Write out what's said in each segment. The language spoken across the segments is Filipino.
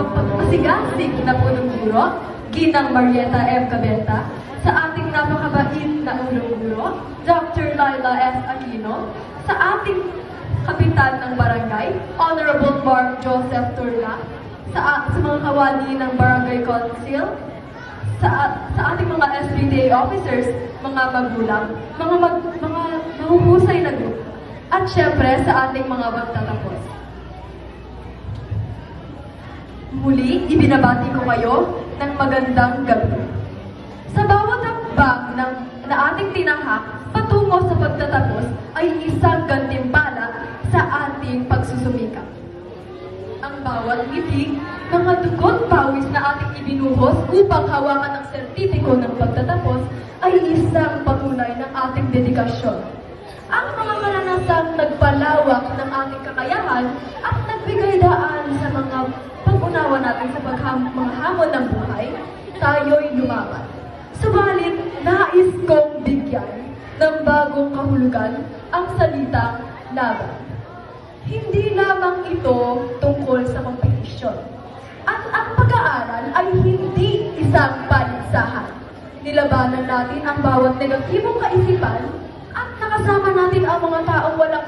mapagmasigasig na punong guro, Ginang Marieta M. Cabenta, sa ating napakabait na ulong guro, Dr. Laila S. Aquino, sa ating kapitan ng barangay, Honorable Mark Joseph Turla, sa mga kawani ng Barangay Council, sa ating mga SBDA officers, mga magulang, mga mahuhusay na group, at syempre sa ating mga magtatapos. Muli, ibinabati ko kayo ng magandang gabi. Sa bawat hakbang na ating tinahak patungo sa pagtatapos ay isang gantimpala sa ating pagsusumikap. Ang bawat ngiti, mga dugot pawis na ating ibinuhos upang hawakan ang sertipiko ng pagtatapos ay isang patunay ng ating dedikasyon. Ang mga karanasang nagpalawak ng ating kakayahan at nagbigay daan sa mga pag-unawa natin sa mga hamon ng buhay, tayo'y lumaban. Subalit, nais kong bigyan ng bagong kahulugan ang salitang laban. Hindi lamang ito tungkol sa kompetisyon. At ang pag-aaral ay hindi isang paligsahan. Nilabanan natin ang bawat negatibong kaisipan at nakasama natin ang mga taong walang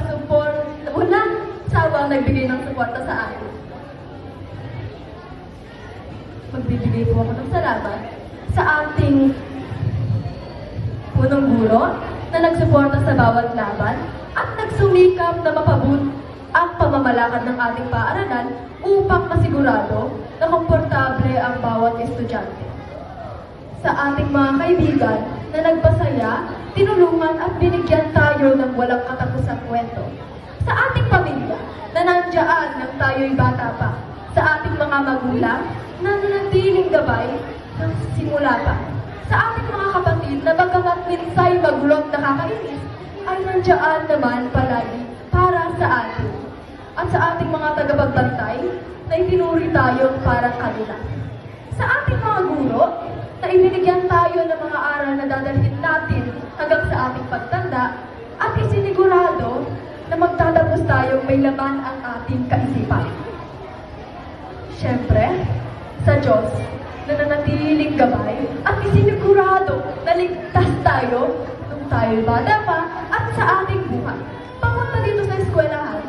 sawang nagbigay ng suporta sa atin. Magbibigay po ako ng salamat sa ating punong guro na nagsuporta sa bawat laban at nagsumikap na mapabuti ang pamamalakad ng ating paaralan upang masigurado na komportable ang bawat estudyante. Sa ating mga kaibigan na nagpasaya, tinulungan at binigyan tayo ng walang katapusang kwento. Sa ating pamilya na nandiyan nang tayo'y bata pa. Sa ating mga magulang na nanatiling gabay ng simula pa. Sa ating mga kapatid na bagamat minsay magulong nakakainis, ay nandiyan naman palagi para sa atin. At sa ating mga tagapagbantay na itinuri tayong parang kanila. Sa ating mga guro na ibinigyan tayo ng mga aral na dadalhin natin hanggang sa ating pagtanda at isinigurado na magtatapos tayong may laman ang ating kaisipan. Siyempre, sa Diyos na nanatiling gabay at isinigurado na ligtas tayo nung tayo'y bata pa at sa ating buhay. Papunta dito sa eskwelahan,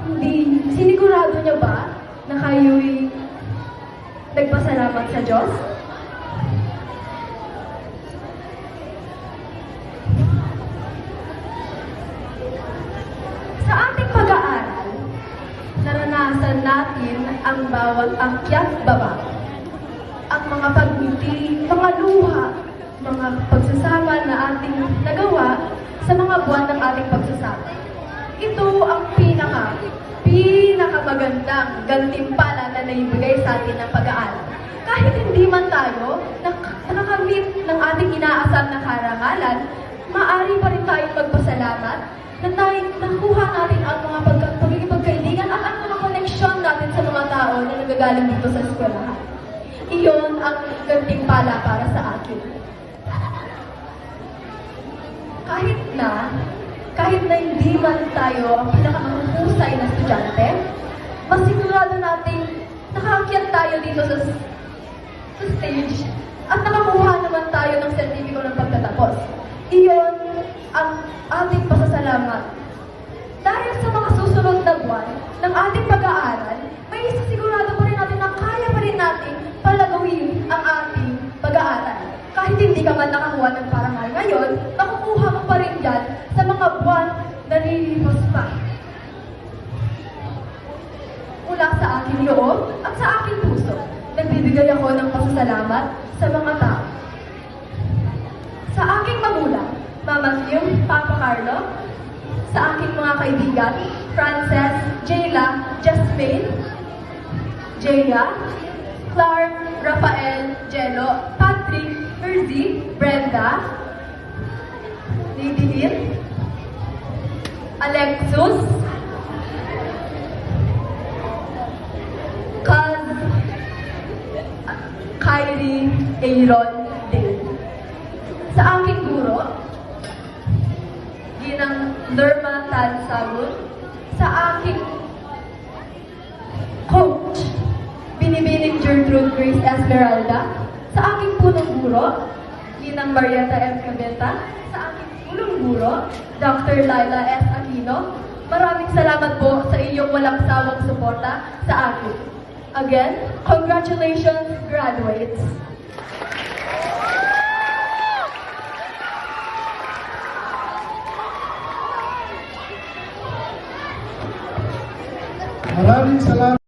hindi sinigurado niya ba na kayo'y nagpasalamat sa Diyos? Sa ating pag-aaral, naranasan natin ang bawat akyat baba, ang mga pagngiti, mga luha, mga pagsasama na ating nagawa sa mga buwan ng ating pagsasama. Ito ang pinakamagandang gantimpala na naibigay sa atin ng pag-aaral. Kahit hindi man tayo nakakamit ng ating inaasam na karangalan, maaari pa rin tayong magpasalamat na nakuha natin ang mga pagkikipagkaibigan at ang mga koneksyon natin sa mga tao na nagagaling dito sa eskwelahan. Iyon ang gantimpala para sa akin. Kahit na hindi man tayo ang pinakamahusay na estudyante, masigurado natin nakaakyat tayo dito sa stage at nakakuha naman tayo ng sertipiko ng pagtatapos. Iyon ang ating pasasalamat. Dahil sa mga susunod na buwan ng ating pag-aaral, may isasigurado pa rin natin na kaya pa rin natin palagawin ang ating pag-aaral. Kahit hindi ka man nakakuha ng parangal ngayon, makukuha mo pa rin yan sa mga buwan na nilihos pa. Mula sa aking loob at sa aking puso, nagbibigay ako ng pasasalamat sa mga tao. Sa aking magulang, Mama Kim, Papa Carlo, sa aking mga kaibigan, Frances, Jayla, Jasmine, Jaya, Clark, Rafael, Jello, Patrick, Herzi, Brenda, Lady Lynn, Alexus, Kaz, Kyrie, Aaron, Dale. Sa aking guro, Ginang Lerma Tansagun, sa aking coach, Binibining Grace Esmeralda, sa aking punong guro, Ninang Marieta M. Cabeta, sa aking punong guro, Dr. Laila S. Aquino. Maraming salamat po sa inyong walang sawang suporta sa akin. Again, congratulations, graduates! Maraming salamat.